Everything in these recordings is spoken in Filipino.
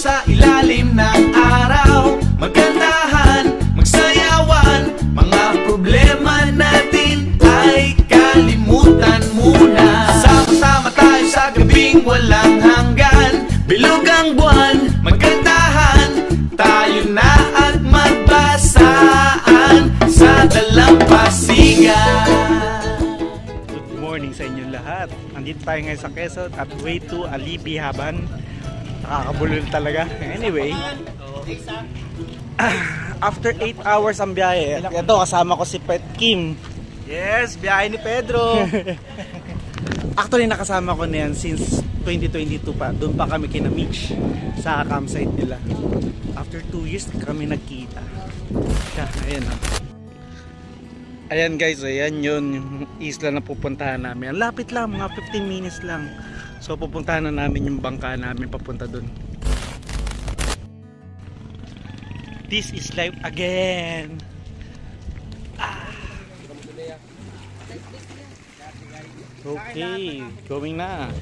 sa ilalim ng araw, magandahan, magsayawan, mga problema natin ay kalimutan muna. Sama-sama tayo sa gabing walang hanggan, bilog ang buwan, magandahan, tayo na at magbasaan sa dalampasigan. Good morning sa inyong lahat. Nandito tayo ngayon sa Quezon at way to Alibihaban. Nakakabulol talaga. Anyway, after 8 hours ang biyahe, ito kasama ko si Pet Kim. Yes, biyahe ni Pedro. Actually nakasama ko na yan since 2022 pa. Doon pa kami kina Mitch sa campsite nila. After 2 years kami nagkita. Ayan ha. Ayan guys, ayan yun yung isla na pupuntahan namin. Ang lapit lang, mga 15 minutes lang. So pupuntahan na namin yung bangka namin papunta dun. This is life again. Okay, going na.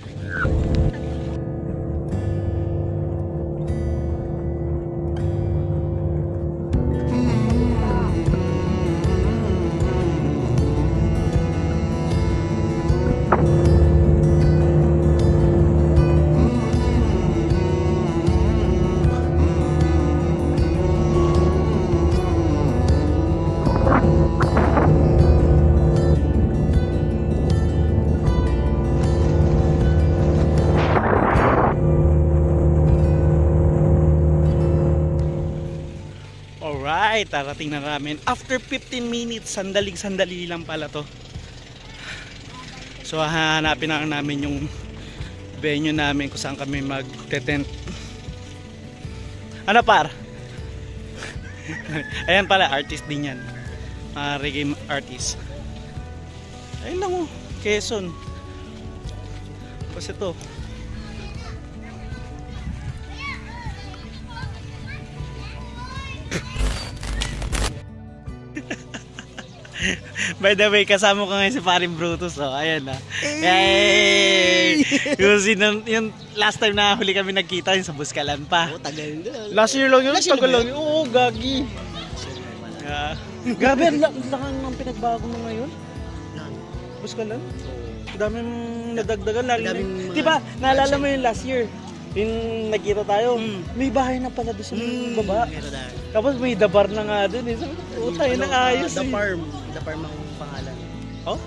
Alright, tarating na namin. After 15 minutes, sandaling-sandali lang pala to. So hahanapin na namin yung venue namin kung saan kami mag-tent. Ano par? Ayan pala, artist din yan. Reggae artist. Ayun lang oh, Quezon. Tapos ito. By the way, kasama ko ngayon si Paring Brutus. Oh, ayan na. Yay! Yung last time na huli kami nagkita, yung sa Buskalan pa. Oh, tagal na. Last year lang yun, tagal lang yun. Oo, gagi. Grabe, lakan ng pinagbago mo ngayon. Buskalan? Daming nadagdagan. Diba, naalala mo yung last year? Yung nagkita tayo, may bahay na pala doon sa baba. Tapos may dabar na nga doon eh. Tayo na ayos The Farm. The Farm ang pangalan. Oh?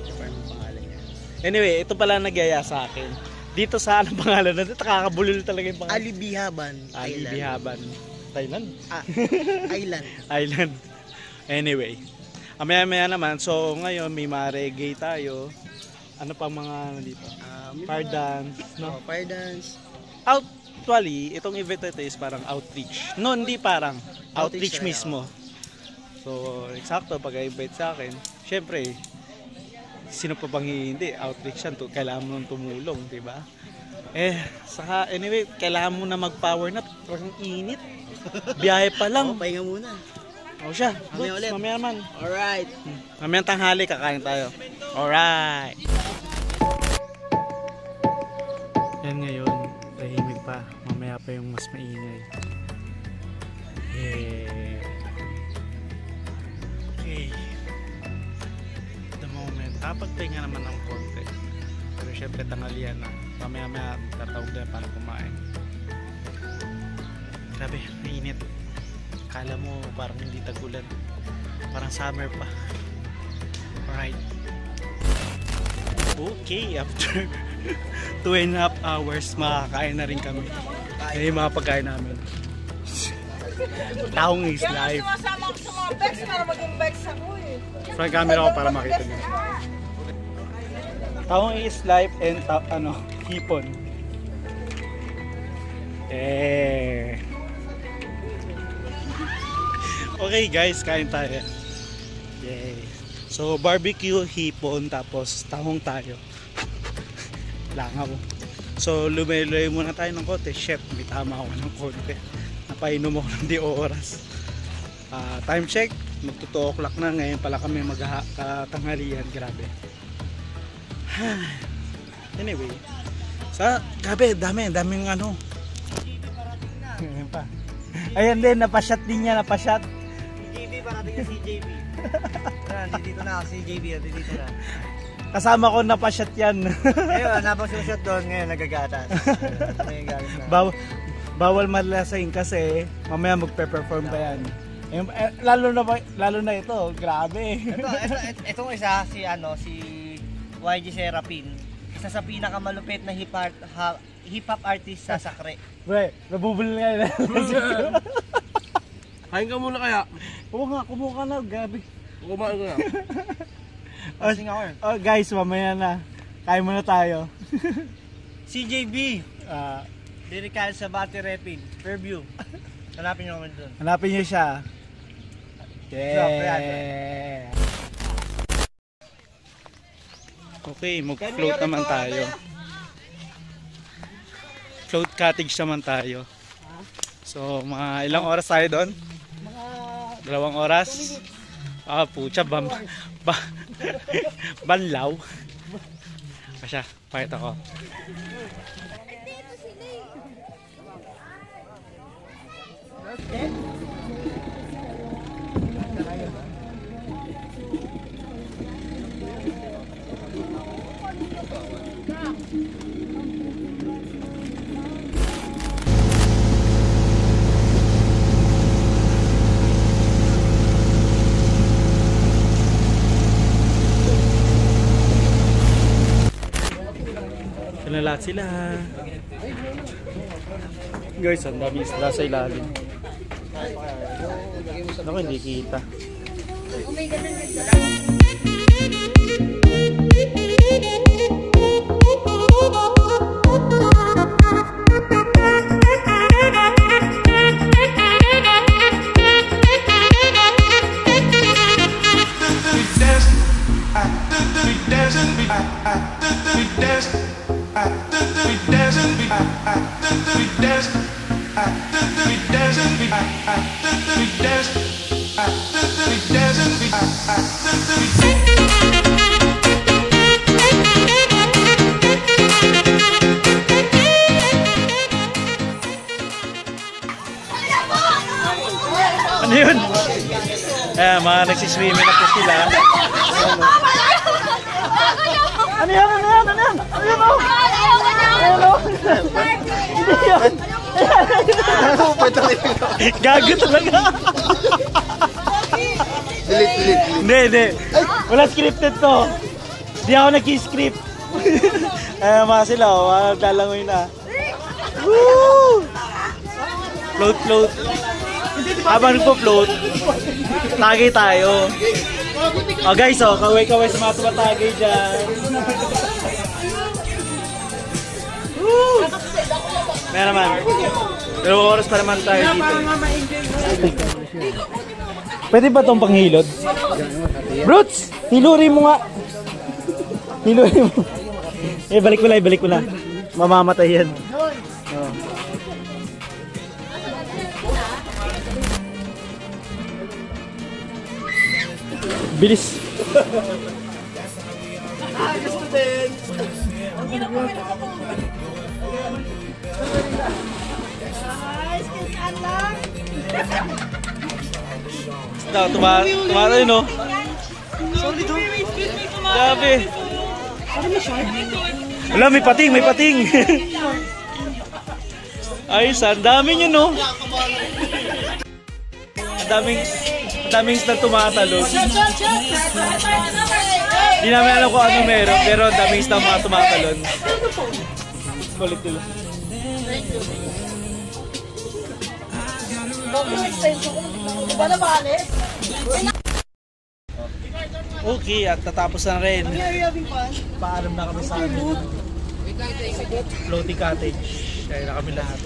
The Farm ang pangalan niya. Anyway, ito pala nagyaya sa akin. Dito sa anong pangalan na ito? Nakakabulol talaga yung pangalan. Alibihaban. Alibihaban. Thailand? Island. Island. Anyway, maya-maya naman. So ngayon may mga reggae tayo. Ano pa mga dito? Fire dance, no? Fire dance. Actually, itong event ito is parang outreach. No, hindi parang outreach mismo. So, eksakto pag-invite sa akin, syempre, sino pa bang hindi? Outreach yan, kailangan mo nang tumulong, di ba? Saka, anyway, kailangan mo na mag-power nap, parang init. Biyahe pa lang. Pahinga muna. O siya, mamaya ulit. Mamaya naman. Alright. Mamaya tanghali, kakain tayo. Alright. Yan ngayon, tahimik pa. Mamaya pa yung mas maingay. Okay. At the moment, kapagpahinga naman ng konti. Pero syempre tanghalian na. Mamaya tatawag na para kumain. Grabe, mainit. Akala mo parang hindi tagulan. Parang summer pa. Alright. Okay, after 2.5 hours makakain na rin kami. Yan yung mga pagkain namin. Tahong is live. Sumasama ko sa mga bags para maging bags ako eh. Front camera ko para makita nyo. Tahong is live and hipon. Okay guys, kain tayo. Yay. So barbecue, hipon, tapos tahong tayo. Langaw. So lumeloy muna tayo ng konti. Chef, may tama ako ng konti. Napainom ako ng di oras. Time check, magto 2 o'clock na. Ngayon pala kami magkatanghalian. Grabe. Anyway, sa grabe, daming Ayan din, napashot din niya, napashot. JB, parating na si JB. Nandito na ako, si JB, nandito na. Kasama ko napashot yan. Ngayon, habang sumushoot doon, ngayon nagagatas. Ngayon galit na. Bawal malasing kasi mamaya magpe-perform pa yan. Lalo na ito, grabe. Itong isa, si YG Serapin. Isa sa pinakamalupit na hip-hop artist sa Sakre. Pre, nabubulol nga yun. Kain ka muna kaya? Oo nga, kumuha ka na, gabi. Kumain ko na. Guys, mamaya na. Kain muna tayo. CJB, Lyrical sa Bati Repin, Fairview. Hanapin nyo naman doon. Hanapin niyo siya. Yeah. Okay, mag-float naman tayo. Float cottage naman tayo. So, mga ilang oras tayo doon? 2 oras? Pucha, banlaw. Kasya, pakita ko. Lahat sila. Guys, ang dami isla sa ilalim. Naku, hindi kita. Ano yun? Mga nagsiswimming na po sila. Ano yan? Ano yan? Ano yan? Ano yan? Ano yan? Gago talaga. Delete. Hindi. Wala scripted to. Hindi ako nag-script. Mga sila, maglalangoy na. Woo! Float. Habang nagpo-float, tagay tayo. Guys, kaway-kaway sa mga tumatagay dyan. Woo! Meron naman. 2 oras pa naman tayo dito. Pwede ba itong panghilod? Brutes! Hiluri mo nga! Hiluri mo. Balik ko na. Mamamatay yan. Bilis. Gusto din. Tumatayo, no? Grabe. Wala, may pating. Ayos, ang dami nyo, no? Ang daming isda tumatalon. Hindi namin alam kung ano meron, pero ang daming isda mga tumatalon. Kulit nila. Okay, at tatapos na rin. Paalam na kami sa amin. Floating cottage. Kaya na kami lahat.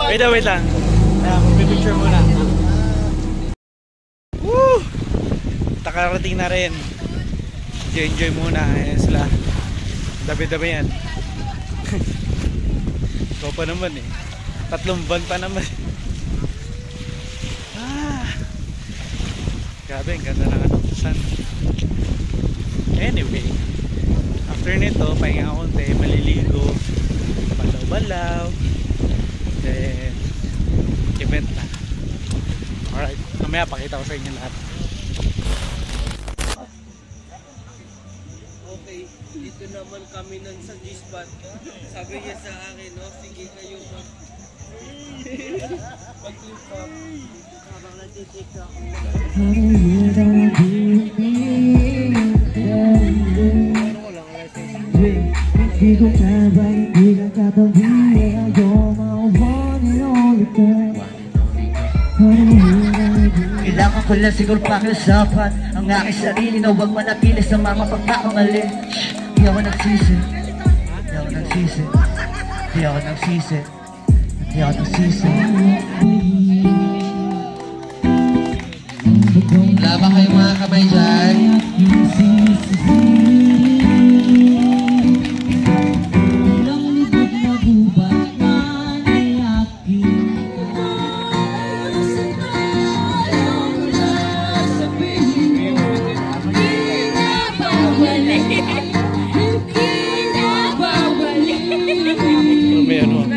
Wait lang. Magpipicture muna. Woo! Nakarating na rin. Enjoy muna. Ayan sila. Dabi-dabi yan. Ikaw pa naman eh. 3 buwan pa naman. Grabe, ang ganda ng sun. Anyway, after nito, pahinga konti, maliligo, balaw-balaw. Then, event na. Alright, mamaya pakita ko sa inyo lahat. Okay, dito naman kami nun sa G-Spot. Sabi niya sa akin, no, sige kayo mag-clip up. Habang nag-take ako. Hindi ko kaya, hindi ka katabi. You're my one and only girl. Kailangan ko lang siguro pakiusapan ang aking sarili na huwag manatili sa mga pagkakamali. Di ako nagsisi, di ako nagsisi, di ako nagsisi, di ako nagsisi. Wala ba kayong mga kamay dyan? May ano?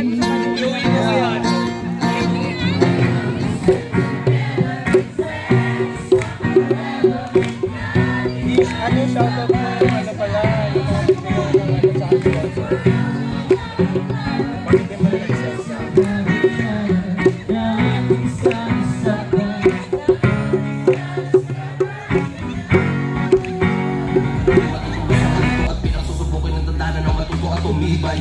Ano shoutout mo yung ano pala, yung mga bibigyan ng ano sa sponsor. Pag hindi mo lang isa-isa. At pinasusubukin ng tandaan na matuto at umibay.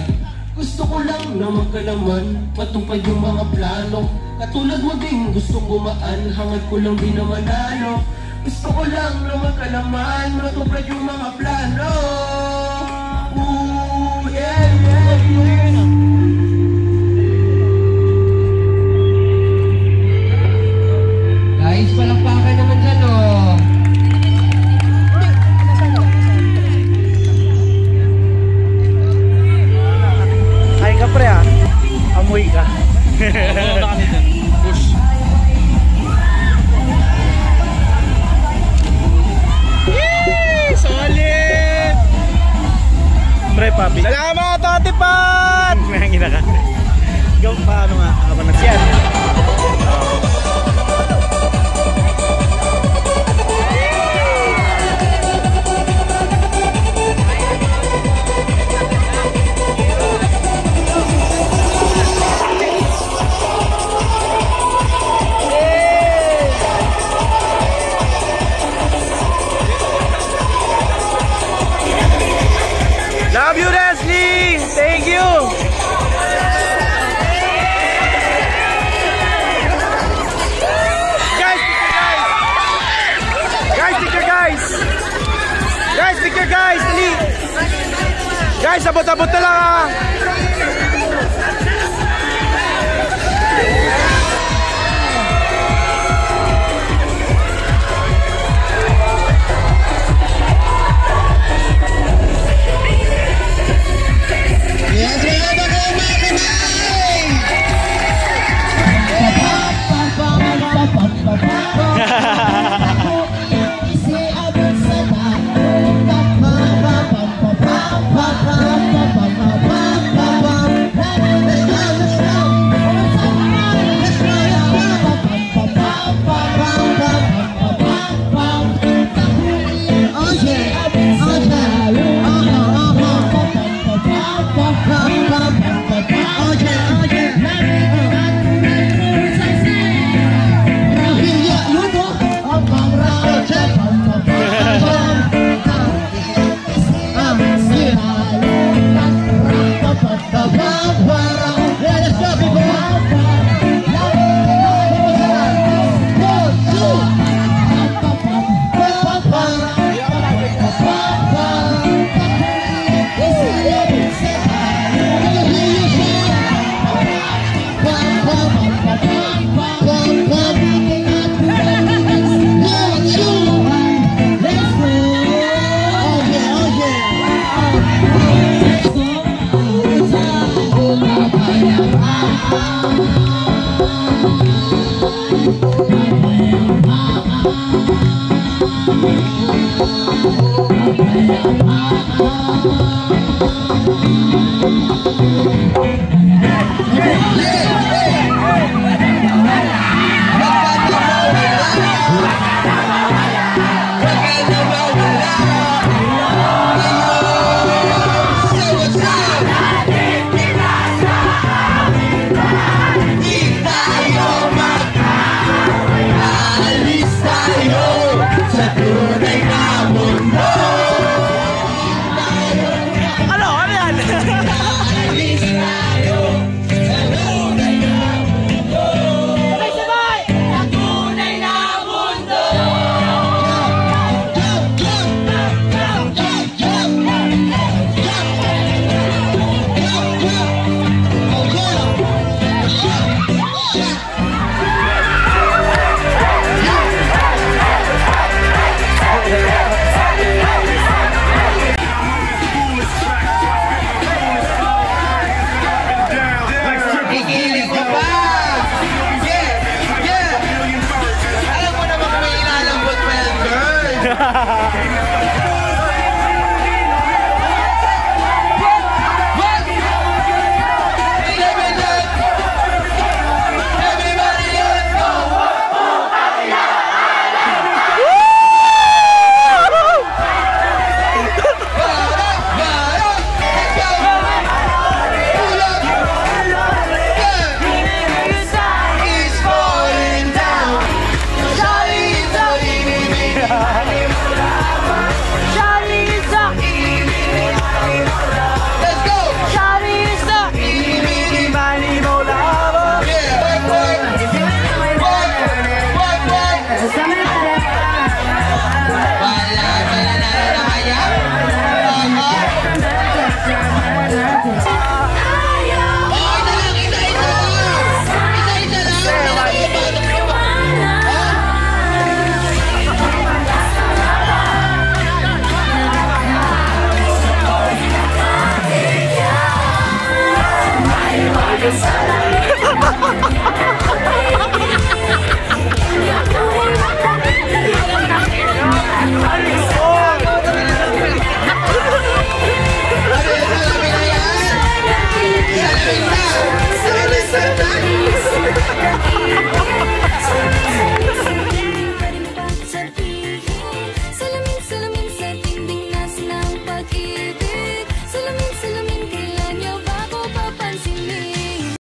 Gusto ko lang na magkalaman, matupad yung mga plano. Katulad mo din, gustong gumaan, hangad ko lang din na manalo. Gusto ko lang na magkalaman, matupad yung mga plano. Ooh, yeah, yeah, yeah. Guys, palakpakan naman dyan, oh. Kain ka pre ah. Amoy ka. Push. Yee! Solid! Pre papi. Salamat Ate Pat! Nangina ka. Ikaw paano nga? Habang nagsiyan. Love you, Leslie! Thank you! Guys, picture guys! Guys, picture guys! Dali! Guys, abot-abot na lang ah! Hey!